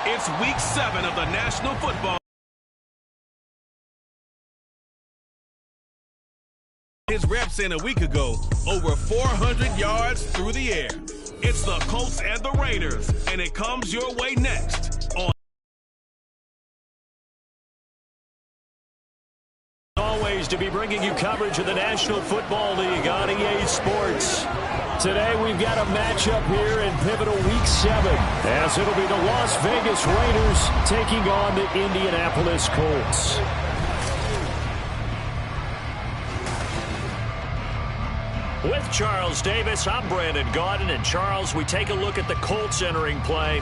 It's week 7 of the National Football. His reps in a week ago, over 400 yards through the air. It's the Colts and the Raiders, and it comes your way next on always to be bringing you coverage of the National Football League on EA Sports. Today we've got a matchup here in pivotal week 7, as it'll be the Las Vegas Raiders taking on the Indianapolis Colts. With Charles Davis, I'm Brandon Gaudin, and Charles, we take a look at the Colts entering play.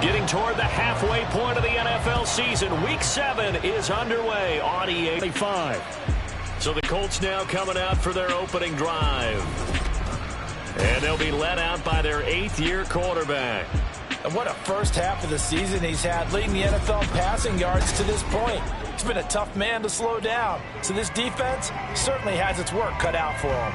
Getting toward the halfway point of the NFL season, Week 7 is underway on EA 5. So the Colts now coming out for their opening drive. And they'll be led out by their 8th-year quarterback. And what a first half of the season he's had, leading the NFL passing yards to this point. He's been a tough man to slow down. So this defense certainly has its work cut out for him.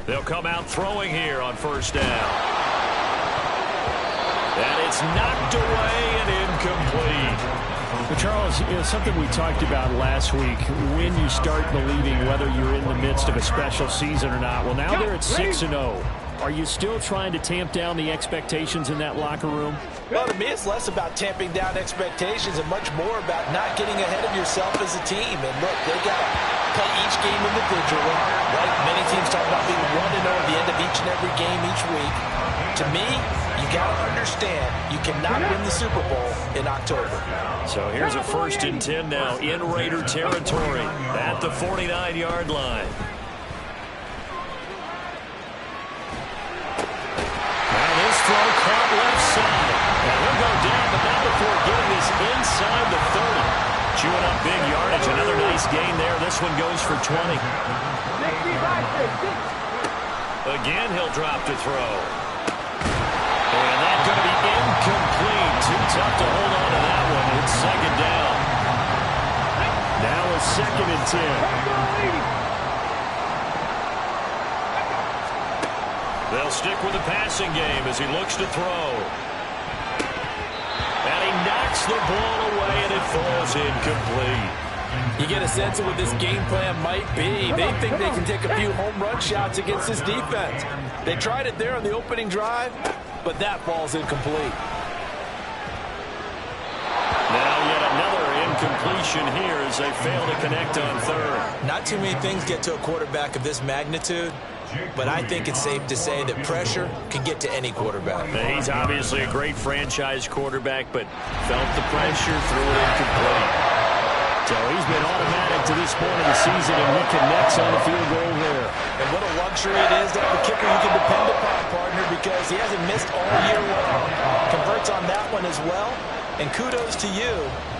They'll come out throwing here on first down. And it's knocked away and incomplete. But Charles, something we talked about last week, when you start believing whether you're in the midst of a special season or not. Well, now they're at 6-0. Are you still trying to tamp down the expectations in that locker room? Well, to me, it's less about tamping down expectations and much more about not getting ahead of yourself as a team. And look, they got to play each game individually, right? Many teams talk about being 1-0 at the end of each and every game each week. To me, you got to understand you cannot win the Super Bowl in October. So here's a 1st and 10 now in Raider territory at the 49-yard line. Now this throw caught left side. And he'll go down, but not before getting this inside the 30. Chewing up big yardage. Another nice gain there. This one goes for 20. Again, he'll drop to throw. And that's going to be incomplete. Too tough to hold on to that one. It's 2nd down. Now a 2nd and 10. They'll stick with the passing game as he looks to throw. And he knocks the ball away, and it falls incomplete. You get a sense of what this game plan might be. They think they can take a few home run shots against this defense. They tried it there on the opening drive, but that ball's incomplete. Now yet another incompletion here as they fail to connect on 3rd. Not too many things get to a quarterback of this magnitude, but I think it's safe to say that pressure can get to any quarterback. He's obviously a great franchise quarterback, but felt the pressure, threw it incomplete. So he's been automatic to this point of the season, and he connects on the field goal there. And what a luxury it is to have a kicker you can depend upon, partner, because he hasn't missed all year long. Converts on that one as well. And kudos to you.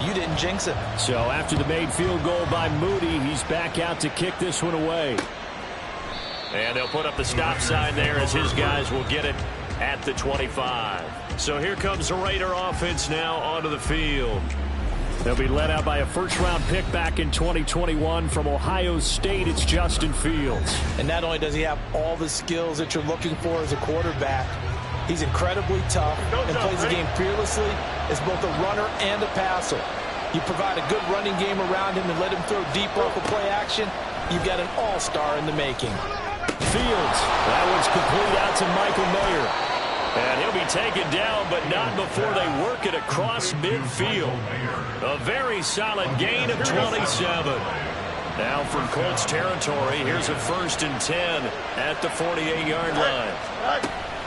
You didn't jinx it. So after the made field goal by Moody, he's back out to kick this one away. And they'll put up the stop sign there as his guys will get it at the 25. So here comes the Raider offense now onto the field. They'll be led out by a first-round pick back in 2021 from Ohio State. It's Justin Fields. And not only does he have all the skills that you're looking for as a quarterback, he's incredibly tough and plays the game fearlessly as both a runner and a passer. You provide a good running game around him and let him throw deep off of play action, you've got an all-star in the making. Fields. That one's complete out to Michael Mayer. And he'll be taken down, but not before they work it across midfield. A very solid gain of 27. Now from Colts territory, here's a 1st and 10 at the 48-yard line.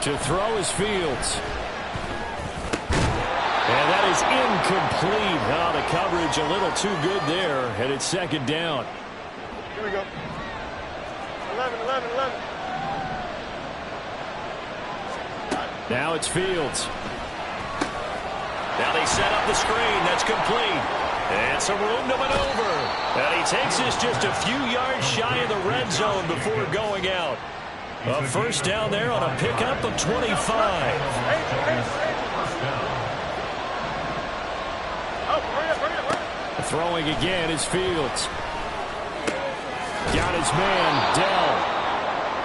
To throw is Fields. And that is incomplete. Now the coverage a little too good there, and it's 2nd down. Here we go. 11. Now it's Fields. Now they set up the screen. That's complete. And some room to maneuver. And he takes this just a few yards shy of the red zone before going out. A first down there on a pickup of 25. Throwing again is Fields. Got his man, Dell.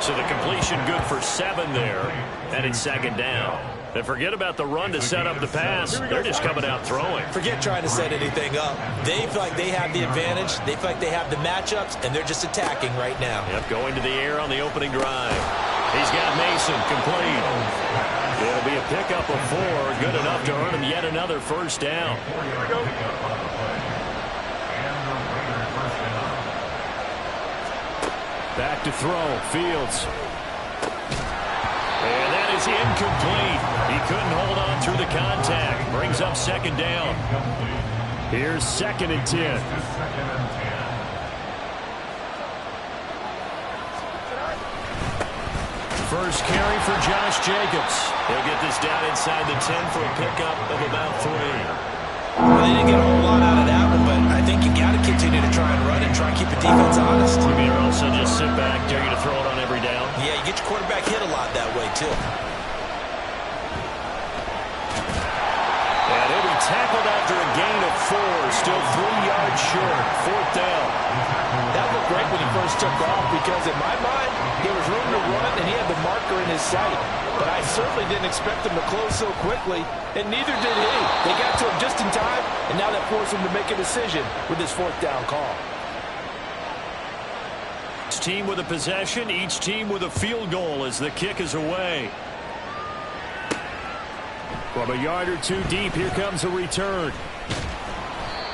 So the completion good for 7 there. And it's second down. And forget about the run to set up the pass. They're just coming out throwing. Forget trying to set anything up. They feel like they have the advantage. They feel like they have the matchups, and they're just attacking right now. Yep, going to the air on the opening drive. He's got Mason complete. It'll be a pickup of 4, good enough to earn him yet another first down. Back to throw, Fields. And that is incomplete. He couldn't hold on through the contact. Brings up second down. Here's 2nd and 10. First carry for Josh Jacobs. He'll get this down inside the 10 for a pickup of about 3. Well, they didn't get a whole lot out of that one, but I think you got to continue to try and run and try and keep the defense honest. You mean, or also just sit back, dare you to throw it on every down? Yeah, you get your quarterback hit a lot that way, too. And he'll be tackled after a gain of 4, still 3 yards short. 4th down. That looked great when he first took off because, in my mind, there was room to run and he had the marker in his sight. But I certainly didn't expect him to close so quickly, and neither did he. They got to him just in time, and now that forced him to make a decision with his 4th down call. Each team with a possession, each team with a field goal as the kick is away. From a yard or 2 deep, here comes a return.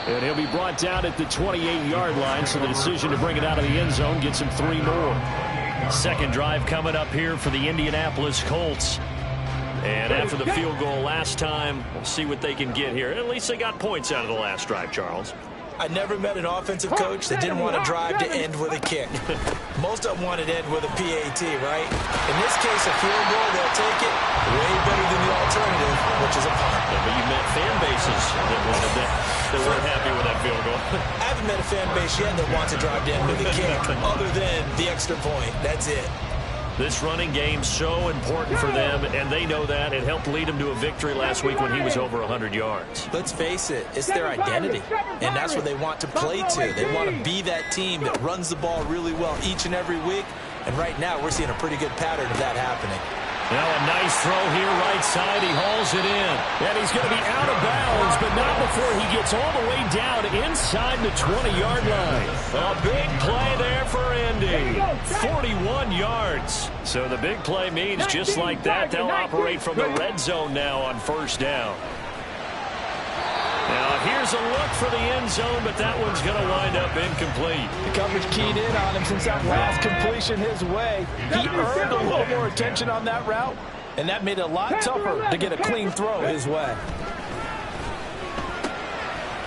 And he'll be brought down at the 28-yard line, so the decision to bring it out of the end zone gets him 3 more. Second drive coming up here for the Indianapolis Colts. And after the field goal last time, we'll see what they can get here. At least they got points out of the last drive, Charles. I never met an offensive coach that didn't want a drive to end with a kick. Most of them wanted to end with a PAT, right? In this case, a field goal, they'll take it way better than the alternative, which is a punt. Yeah, but you met fan bases that wanted that. They weren't happy with that field goal. I haven't met a fan base yet that wants a drive to end with a kick, other than the extra point. That's it. This running game so important for them, and they know that. It helped lead them to a victory last week when he was over 100 yards. Let's face it, it's their identity, and that's what they want to play to. They want to be that team that runs the ball really well each and every week, and right now we're seeing a pretty good pattern of that happening. Now a nice throw here right side. He hauls it in. And he's going to be out of bounds, but not before he gets all the way down inside the 20-yard line. A big play there for Indy. 41 yards. So the big play means just like that, they'll operate from the red zone now on first down. Now here's a look for the end zone, but that one's going to wind up incomplete. The coverage keyed in on him since that last completion his way. He earned a little more attention on that route, and that made it a lot tougher to get a clean throw his way.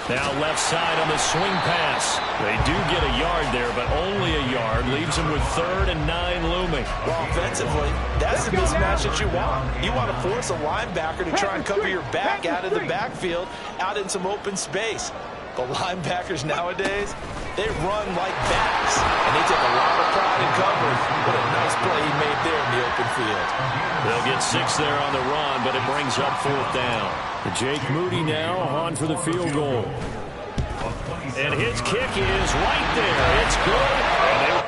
Now left side on the swing pass. They do get a yard there, but only a yard. Leaves them with 3rd and 9 looming. Well, offensively, that's the mismatch that you want. You want to force a linebacker to try and cover your back out of the backfield, out in some open space. But linebackers nowadays, they run like backs, and they take a lot of pride in coverage. What a nice play he made there in the open field. They'll get 6 there on the run, but it brings up 4th down. Jake Moody now on for the field goal. And his kick is right there. It's good. And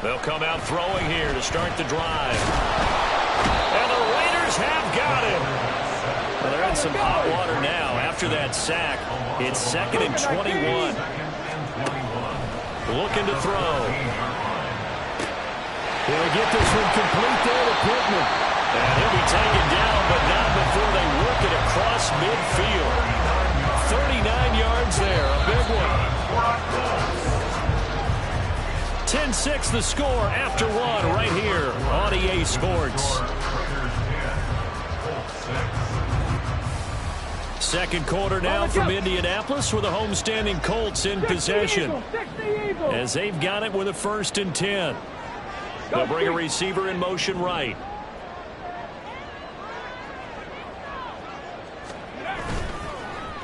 they'll come out throwing here to start the drive. And the Raiders have got him. Well, they're in some hot water now after that sack. It's 2nd and 21. looking to throw. He'll get this one complete there to Pittman. And he'll be taken down, but not before they work it across midfield. 39 yards there, a big one. 10-6 the score after one right here on EA Sports. Second quarter now from Indianapolis with the homestanding Colts in possession. As they've got it with a 1st and 10. They'll bring a receiver in motion right.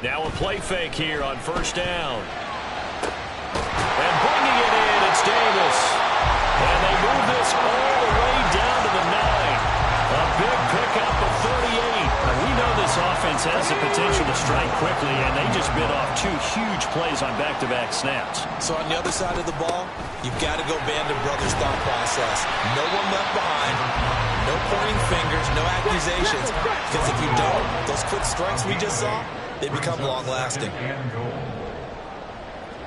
Now a play fake here on 1st down. And bringing it in, it's Davis. And they move this all the way down to the 9. A big pickup of 38. Now we know this offense has the potential to strike quickly, and they just bit off 2 huge plays on back-to-back snaps. So on the other side of the ball, you've got to go band of brothers thought process. No one left behind. No pointing fingers, no accusations. Because if you don't, those quick strikes we just saw, they become long-lasting.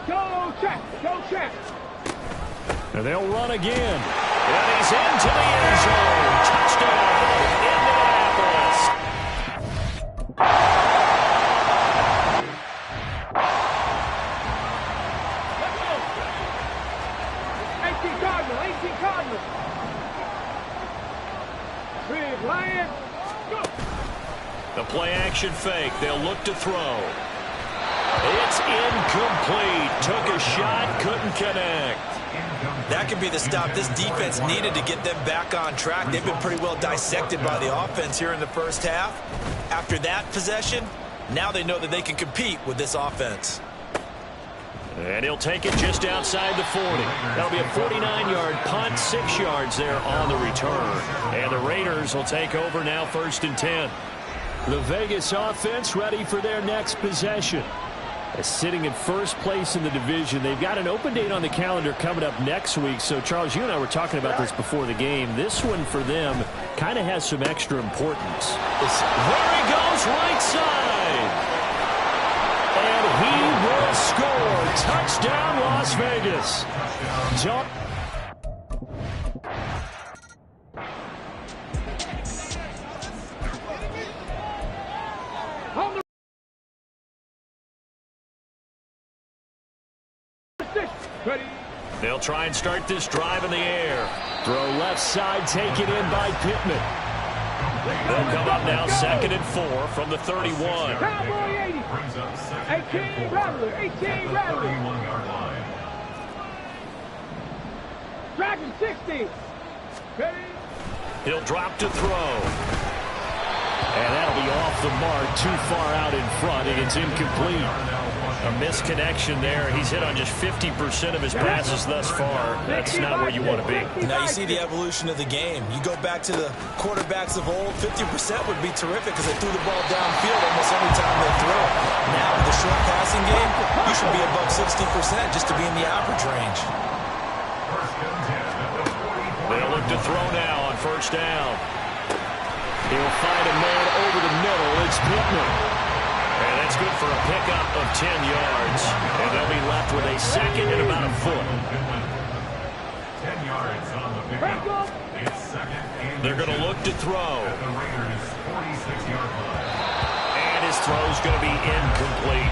Go check, go check. And they'll run again. And he's into the end zone. Touchdown, Indianapolis. Let's go. 18 Cardinal, 18 Cardinal. Big Lion, go. The play-action fake. They'll look to throw. It's incomplete. Took a shot, couldn't connect. That could be the stop this defense needed to get them back on track. They've been pretty well dissected by the offense here in the first half. After that possession, now they know that they can compete with this offense. And he'll take it just outside the 40. That'll be a 49-yard punt, 6 yards there on the return. And the Raiders will take over now 1st and 10. The Vegas offense ready for their next possession. Sitting in 1st place in the division. They've got an open date on the calendar coming up next week. So, Charles, you and I were talking about this before the game. This one for them kind of has some extra importance. There he goes, right side. And he will score. Touchdown, Las Vegas. John. They'll try and start this drive in the air. Throw left side, taken in by Pittman. They'll come up now 2nd and 4 from the 31. Cowboy 80. 18 Rattler, 18 Rattler. Dragon 60. Ready? He'll drop to throw. And that'll be off the mark, too far out in front, and it's incomplete. A misconnection there. He's hit on just 50% of his passes thus far. That's not where you want to be. Now you see the evolution of the game. You go back to the quarterbacks of old, 50% would be terrific because they threw the ball downfield almost every time they threw it. Now with the short passing game, you should be above 60% just to be in the average range. They'll look to throw now on 1st down. He'll find a man over the middle. It's Pittman. And that's good for a pickup of 10 yards. And they'll be left with a 2nd and about a foot. 10 yards on the pickup. It's 2nd and they're going to look to throw. At the Raiders' 46-yard line. And his throw's going to be incomplete.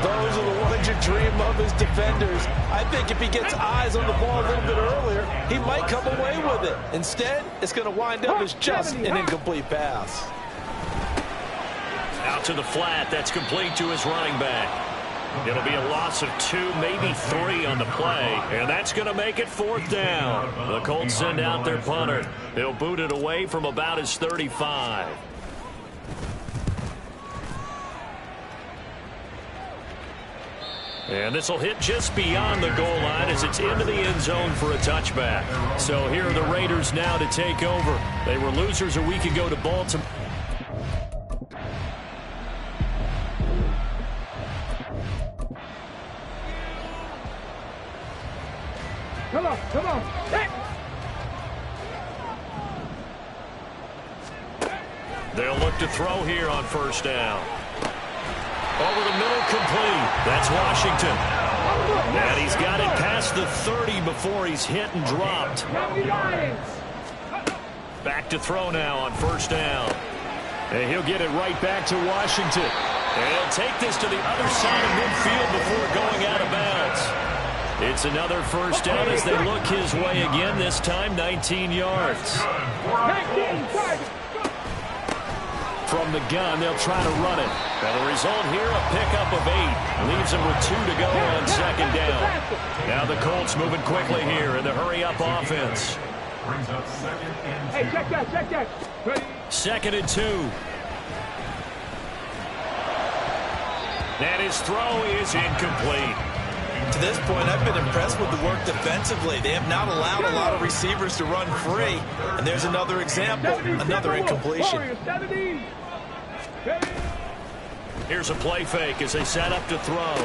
Those are the ones you dream of as defenders. I think if he gets eyes on the ball a little bit earlier, he might come away with it. Instead, it's going to wind up as just an incomplete pass. Out to the flat. That's complete to his running back. It'll be a loss of 2, maybe 3 on the play. And that's going to make it 4th down. The Colts send out their punter. They'll boot it away from about his 35. And this will hit just beyond the goal line as it's into the end zone for a touchback. So here are the Raiders now to take over. They were losers a week ago to Baltimore. Come on, come on. Hey. They'll look to throw here on 1st down. Over the middle, complete. That's Washington. And he's got it past the 30 before he's hit and dropped. Back to throw now on first down. And he'll get it right back to Washington. And he'll take this to the other side of midfield before going out of bounds. It's another first down as they look his way again, this time 19 yards. From the gun, they'll try to run it. And the result here, a pickup of 8. Leaves them with 2 to go on second down. Now the Colts moving quickly here in the hurry-up offense. Brings up second and 2. Hey, check that. Ready? Second and 2. And his throw is incomplete. To this point, I've been impressed with the work defensively. They have not allowed a lot of receivers to run free. And there's another example, another incompletion. Here's a play fake as they set up to throw.